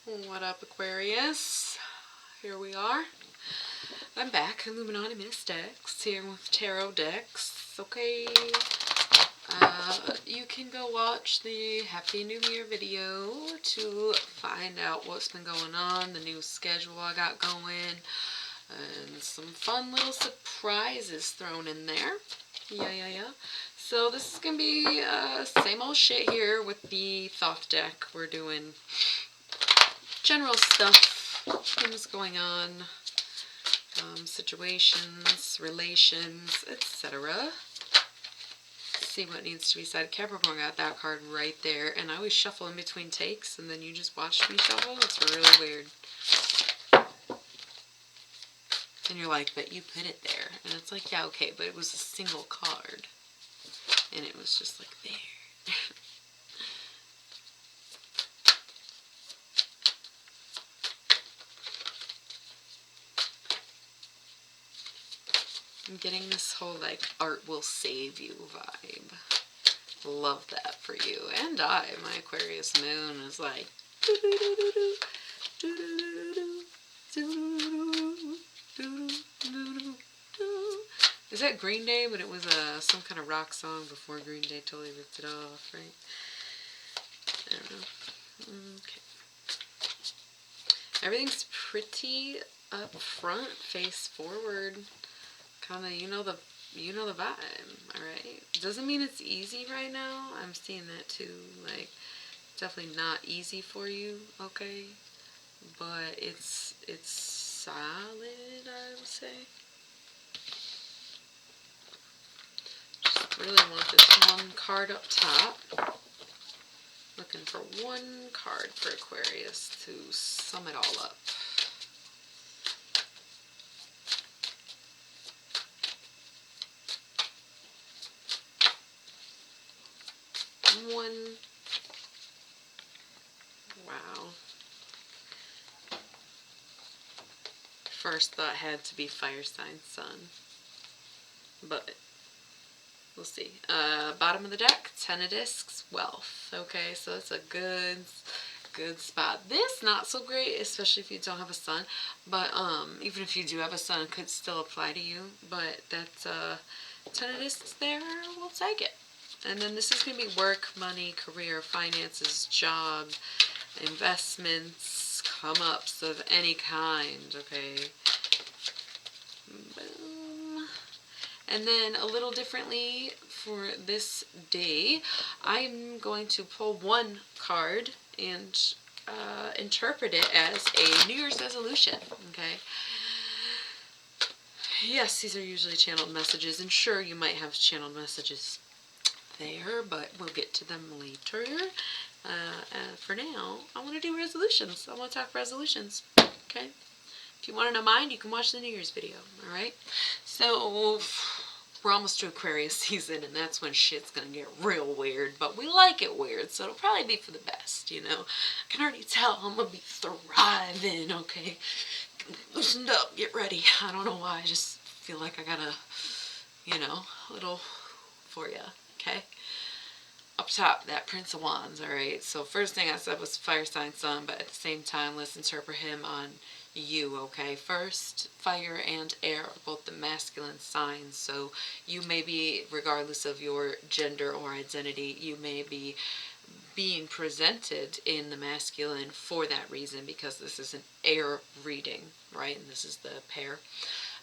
What up, Aquarius? Here we are. I'm back, Illuminaughty Mystex, here with tarot decks. Okay, you can go watch the Happy New Year video to find out what's been going on, the new schedule I got going, and some fun little surprises thrown in there. Yeah. So this is gonna be same old shit here with the Thoth deck. We're doing general stuff, things going on, situations, relations, etc. See what needs to be said. Capricorn got that card right there, and I always shuffle in between takes, and then you just watch me shuffle. It's really weird. And you're like, but you put it there. And it's like, yeah, okay, but it was a single card. And it was just like there. I'm getting this whole like art will save you vibe. Love that for you. And my Aquarius moon is like is that Green Day? But it was some kind of rock song before Green Day totally ripped it off, right? I don't know. Okay. Everything's pretty up front, face forward. Kinda, you know the vibe, alright? Doesn't mean it's easy right now. I'm seeing that too. Like, definitely not easy for you, okay? But it's solid, I would say. Just really want this one card up top. Looking for one card for Aquarius to sum it all up. One. Wow. First thought had to be fire sign sun, but we'll see. Bottom of the deck, 10 of discs, wealth. Okay, so that's a good spot. This not so great, especially if you don't have a sun, but even if you do have a sun, it could still apply to you. But that's 10 of discs there. We'll take it. And then this is going to be work, money, career, finances, job, investments, come-ups of any kind, okay? Boom. And then a little differently for this day, I'm going to pull one card and interpret it as a New Year's resolution, okay? Yes, these are usually channeled messages, and sure, you might have channeled messages there, but we'll get to them later. For now, I want to do resolutions. I want to talk resolutions, okay? If you want to know mine, you can watch the New Year's video, alright? So, we're almost to Aquarius season, and that's when shit's gonna get real weird, but we like it weird, so it'll probably be for the best, you know? I can already tell I'm gonna be thriving, okay? Loosened up, get ready. I don't know why, I just feel like I gotta, you know, a little for ya. Okay, up top, that Prince of Wands, alright? So first thing I said was fire sign sun, but at the same time, let's interpret him on you, okay? First, fire and air are both the masculine signs, so you may be, regardless of your gender or identity, you may be being presented in the masculine for that reason, because this is an air reading, right? And this is the pair.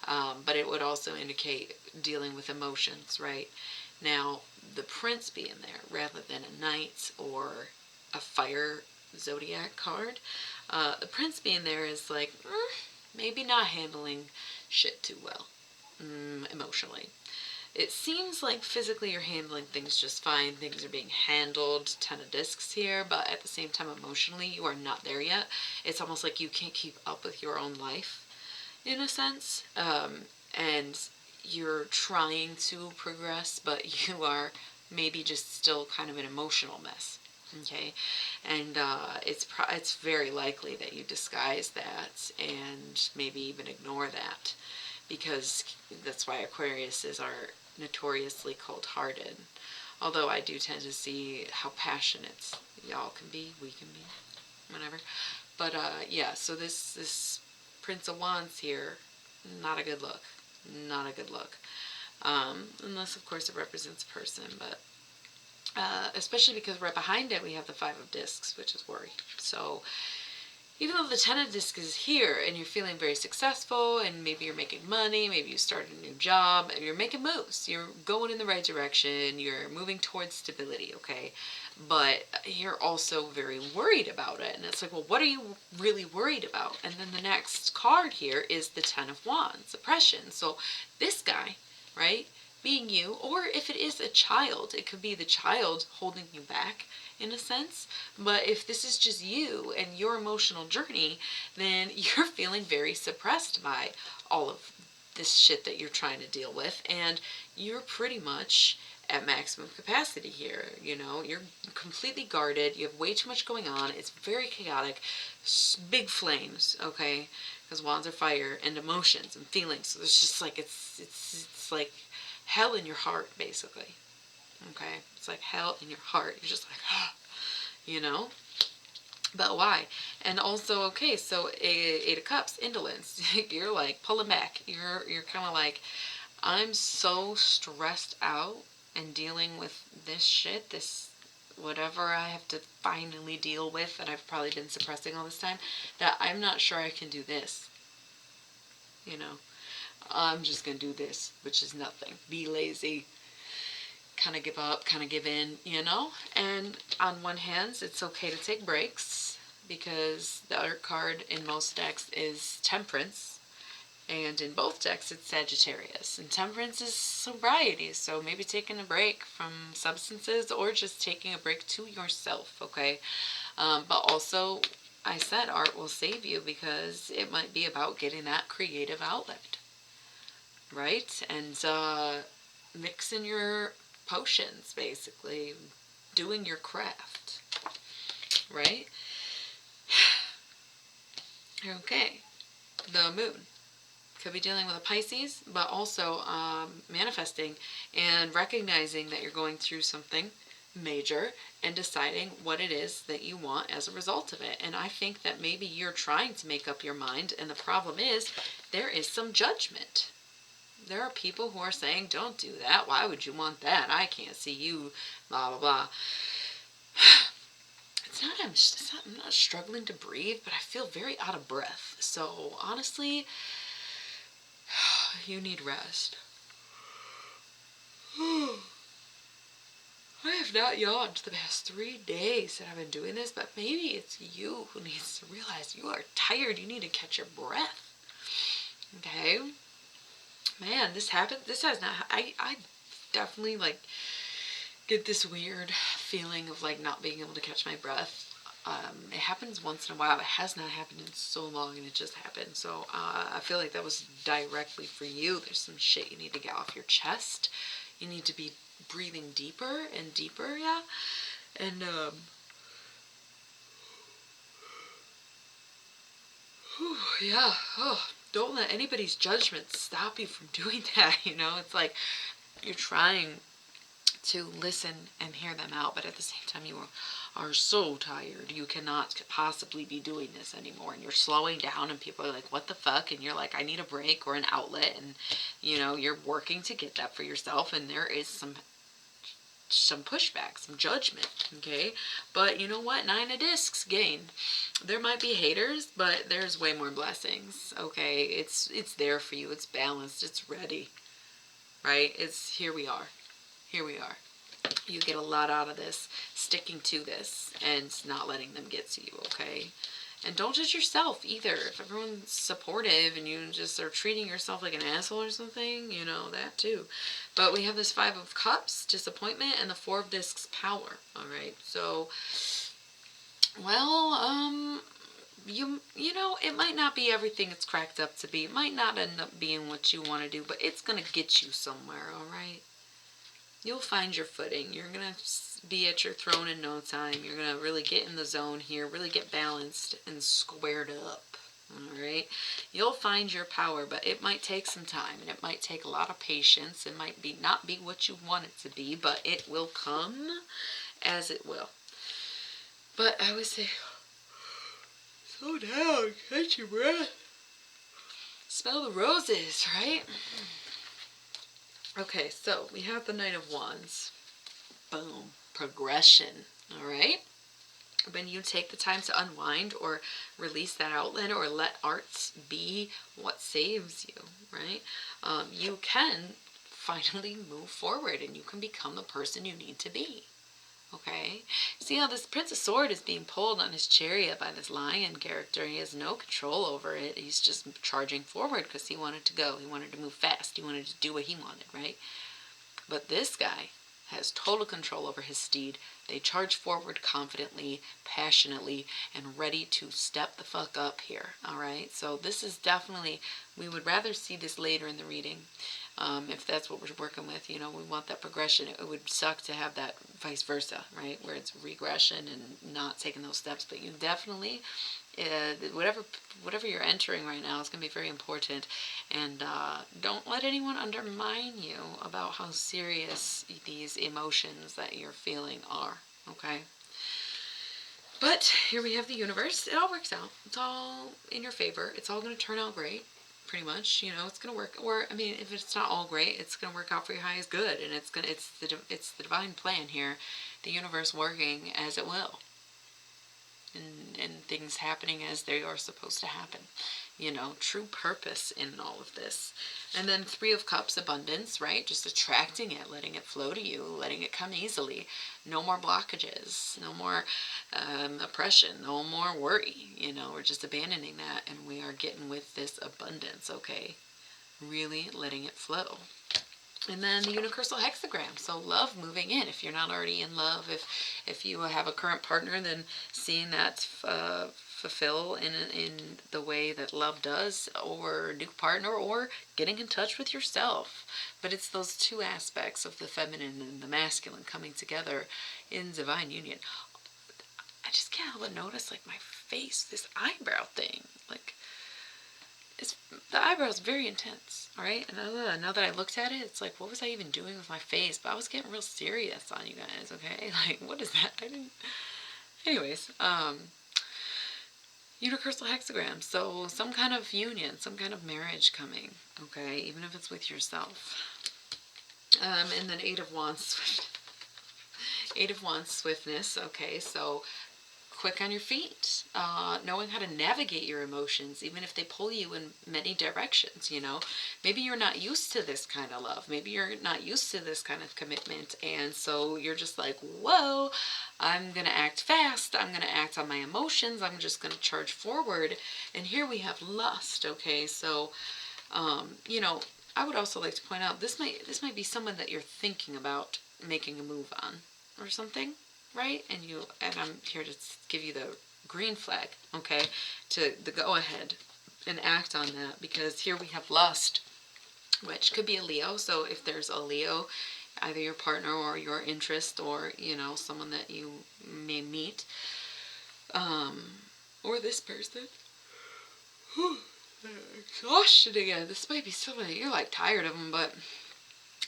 But it would also indicate dealing with emotions, right? Now, the prince being there rather than a knight or a fire zodiac card, the prince being there is like, maybe not handling shit too well, emotionally. It seems like physically you're handling things just fine, things are being handled, 10 of discs here, but at the same time emotionally you are not there yet. It's almost like you can't keep up with your own life, in a sense, and you're trying to progress, but you are maybe just still kind of an emotional mess, okay? And it's very likely that you disguise that and maybe even ignore that, because that's why Aquariuses are notoriously cold-hearted. Although I do tend to see how passionate y'all can be, we can be, whatever. But yeah, so this Prince of Wands here, not a good look. Not a good look. Unless, of course, it represents a person, but especially because right behind it we have the Five of Discs, which is worry. So even though the Ten of Discs is here and you're feeling very successful and maybe you're making money, maybe you started a new job, and you're making moves, you're going in the right direction, you're moving towards stability, okay? But you're also very worried about it. And it's like, well, what are you really worried about? And then the next card here is the Ten of Wands, oppression. So this guy, right, being you, or if it is a child, it could be the child holding you back in a sense. But if this is just you and your emotional journey, then you're feeling very suppressed by all of this shit that you're trying to deal with, and you're pretty much at maximum capacity here. You know, you're completely guarded, you have way too much going on, it's very chaotic, big flames, okay, because wands are fire, and emotions and feelings, so it's just like it's like hell in your heart, basically. Okay, it's like hell in your heart. You're just like, you know. But why? And also, okay, so Eight of Cups, indolence. You're like pulling back. You're kind of like, I'm so stressed out and dealing with this shit, this whatever I have to finally deal with that I've probably been suppressing all this time, that I'm not sure I can do this. You know, I'm just gonna do this, which is nothing. Be lazy. Kind of give up, kind of give in, you know? And on one hand, it's okay to take breaks because the other card in most decks is Temperance, and in both decks it's Sagittarius. And Temperance is sobriety, so maybe taking a break from substances or just taking a break to yourself, okay? But also, I said art will save you because it might be about getting that creative outlet, right? And mixing your potions, basically doing your craft, right? Okay, the moon could be dealing with a Pisces, but also manifesting and recognizing that you're going through something major and deciding what it is that you want as a result of it. And I think that maybe you're trying to make up your mind, and the problem is there is some judgment. There are people who are saying, don't do that. Why would you want that? I can't see you, blah, blah, blah. I'm not struggling to breathe, but I feel very out of breath. So, honestly, you need rest. I have not yawned the past 3 days that I've been doing this, but maybe it's you who needs to realize you are tired. You need to catch your breath. Okay? Man, this happened. This has not. I definitely like get this weird feeling of like not being able to catch my breath. It happens once in a while. It has not happened in so long, and it just happened. So I feel like that was directly for you. There's some shit you need to get off your chest. You need to be breathing deeper and deeper, yeah. And yeah. Oh, don't let anybody's judgment stop you from doing that. You know, it's like you're trying to listen and hear them out, but at the same time you are so tired. You cannot possibly be doing this anymore, and you're slowing down, and people are like, what the fuck? And you're like, I need a break or an outlet, and you know, you're working to get that for yourself, and there is some pushback, some judgment, okay? But you know what? 9 of Discs, gain. There might be haters, but there's way more blessings, okay? It's there for you. It's balanced. It's ready, right? It's here we are. Here we are. You get a lot out of this, sticking to this, and not letting them get to you, okay? And don't judge yourself either. If everyone's supportive and you just are treating yourself like an asshole or something, you know, that too. But we have this 5 of Cups, disappointment, and the 4 of Discs, power. Alright, so, well, you know, it might not be everything it's cracked up to be. It might not end up being what you want to do, but it's going to get you somewhere, alright? You'll find your footing. You're going to be at your throne in no time. You're going to really get in the zone here, really get balanced and squared up. Alright? You'll find your power, but it might take some time, and it might take a lot of patience. It might be not be what you want it to be, but it will come as it will. But I would say, Slow down. Catch your breath. Smell the roses, right? Okay, so we have the Knight of Wands. Boom. Progression. All right? When you take the time to unwind or release that outlet or let arts be what saves you, right? You can finally move forward and you can become the person you need to be. Okay? See how this Prince of Swords is being pulled on his chariot by this lion character. He has no control over it. He's just charging forward because he wanted to go. He wanted to move fast. He wanted to do what he wanted, right? But this guy has total control over his steed. They charge forward confidently, passionately, and ready to step the fuck up here, all right? So this is definitely, we would rather see this later in the reading. If that's what we're working with, you know, we want that progression. It would suck to have that vice versa, right? Where it's regression and not taking those steps. But you definitely, whatever you're entering right now is going to be very important. And don't let anyone undermine you about how serious these emotions that you're feeling are, okay? But here we have the universe. It all works out. It's all in your favor. It's all going to turn out great. Pretty much, you know, it's gonna work. Or I mean, if it's not all great, it's gonna work out for your highest good, and it's the divine plan here, the universe working as it will, and things happening as they are supposed to happen. You know, true purpose in all of this. And then Three of Cups, abundance, right? Just attracting it, letting it flow to you, letting it come easily. No more blockages, no more oppression, no more worry. You know, we're just abandoning that and we are getting with this abundance, okay? Really letting it flow. And then the universal hexagram, so love moving in. If you're not already in love, if you have a current partner, then seeing that fulfill in the way that love does, or a new partner, or getting in touch with yourself. But it's those two aspects of the feminine and the masculine coming together in divine union. I just can't help but notice, like, my face, this eyebrow thing, like, the eyebrow is very intense, all right? And now that I looked at it, it's like, what was I even doing with my face? But I was getting real serious on you guys, okay? Like, what is that? I didn't... Anyways, universal hexagram, so some kind of union, some kind of marriage coming, okay? Even if it's with yourself. And then Eight of Wands, Eight of Wands, swiftness, okay? So quick on your feet, knowing how to navigate your emotions, even if they pull you in many directions, you know. Maybe you're not used to this kind of love. Maybe you're not used to this kind of commitment, and so you're just like, whoa, I'm going to act fast. I'm going to act on my emotions. I'm just going to charge forward. And here we have lust, okay? So, you know, I would also like to point out, this might be someone that you're thinking about making a move on or something. Right? And I'm here to give you the green flag, okay? To the go ahead and act on that, because here we have lust, which could be a Leo. So if there's a Leo, either your partner or your interest, or, you know, someone that you may meet, or this person. Exhaustion again. This might be somebody, you're like tired of them, but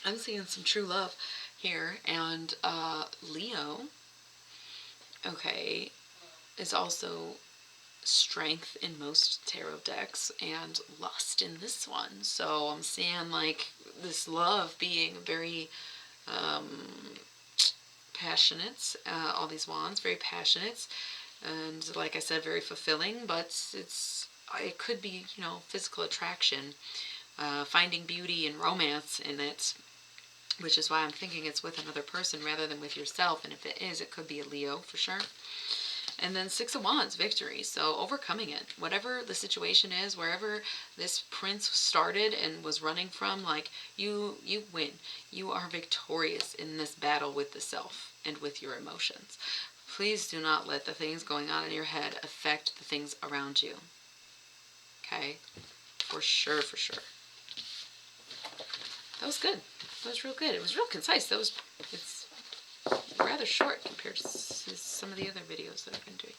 I'm seeing some true love here. And Leo, okay, is also strength in most tarot decks and lust in this one. So I'm seeing like this love being very passionate, all these wands, very passionate, and like I said, very fulfilling, but it could be, you know, physical attraction, finding beauty and romance in it, which is why I'm thinking it's with another person rather than with yourself. And if it is, it could be a Leo for sure. And then Six of Wands, victory. So overcoming it. Whatever the situation is, wherever this prince started and was running from, like, you win. You are victorious in this battle with the self and with your emotions. Please do not let the things going on in your head affect the things around you. Okay? For sure, for sure. That was good. That was real good. It was real concise. It's rather short compared to some of the other videos that I've been doing.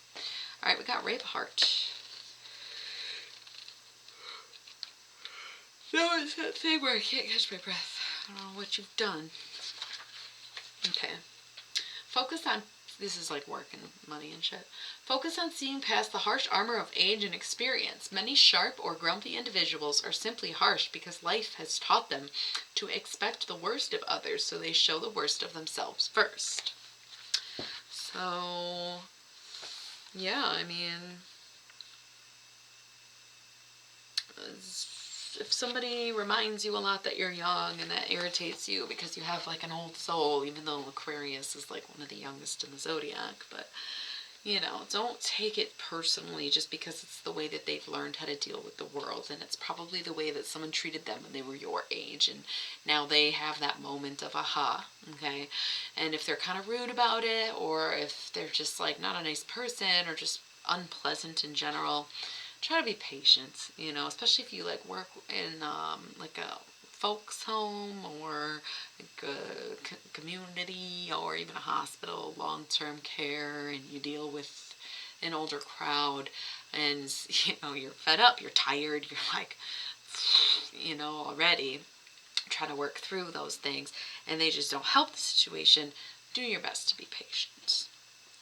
All right, we got Rape Heart. No, it's that thing where I can't catch my breath. I don't know what you've done. Okay. Focus on this is like work and money and shit. Focus on seeing past the harsh armor of age and experience. Many sharp or grumpy individuals are simply harsh because life has taught them to expect the worst of others, so they show the worst of themselves first. So, yeah, I mean, if somebody reminds you a lot that you're young and that irritates you because you have like an old soul, even though Aquarius is like one of the youngest in the zodiac, but you know, don't take it personally just because it's the way that they've learned how to deal with the world, and it's probably the way that someone treated them when they were your age, and now they have that moment of aha, okay? And if they're kind of rude about it, or if they're just like not a nice person or just unpleasant in general, try to be patient, you know, especially if you like work in like a folks home or like a community or even a hospital, long-term care, and you deal with an older crowd, and you know, you're fed up, you're tired, you're like, you know, already trying to work through those things, and they just don't help the situation. Do your best to be patient.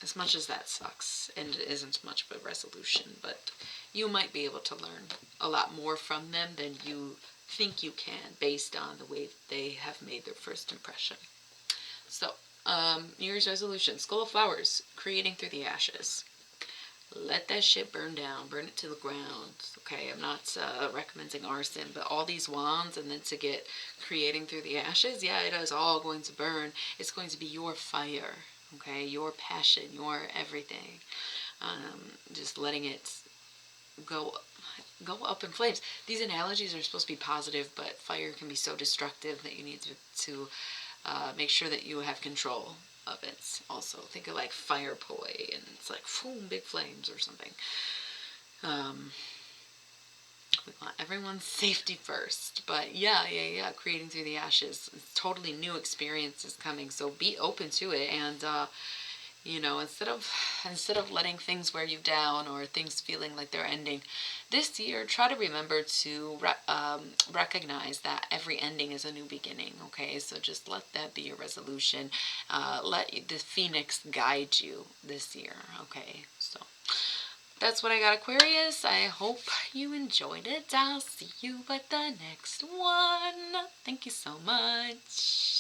As much as that sucks and it isn't much of a resolution, but you might be able to learn a lot more from them than you think you can based on the way they have made their first impression. So, New Year's resolution, Skull of Flowers, creating through the ashes. Let that shit burn down, burn it to the ground. Okay, I'm not recommending arson, but all these wands and then to get creating through the ashes, yeah, it is all going to burn. It's going to be your fire. Okay, your passion, your everything. Just letting it go up in flames. These analogies are supposed to be positive, but fire can be so destructive that you need to make sure that you have control of it. Also, think of like fire poi, and it's like boom, big flames or something. We want everyone's safety first, but yeah, creating through the ashes. It's totally new experiences coming, so be open to it, and you know, instead of letting things wear you down or things feeling like they're ending, this year try to remember to recognize that every ending is a new beginning. Okay, so just let that be your resolution. Let the phoenix guide you this year. Okay, so that's what I got, Aquarius. I hope you enjoyed it. I'll see you at the next one. Thank you so much.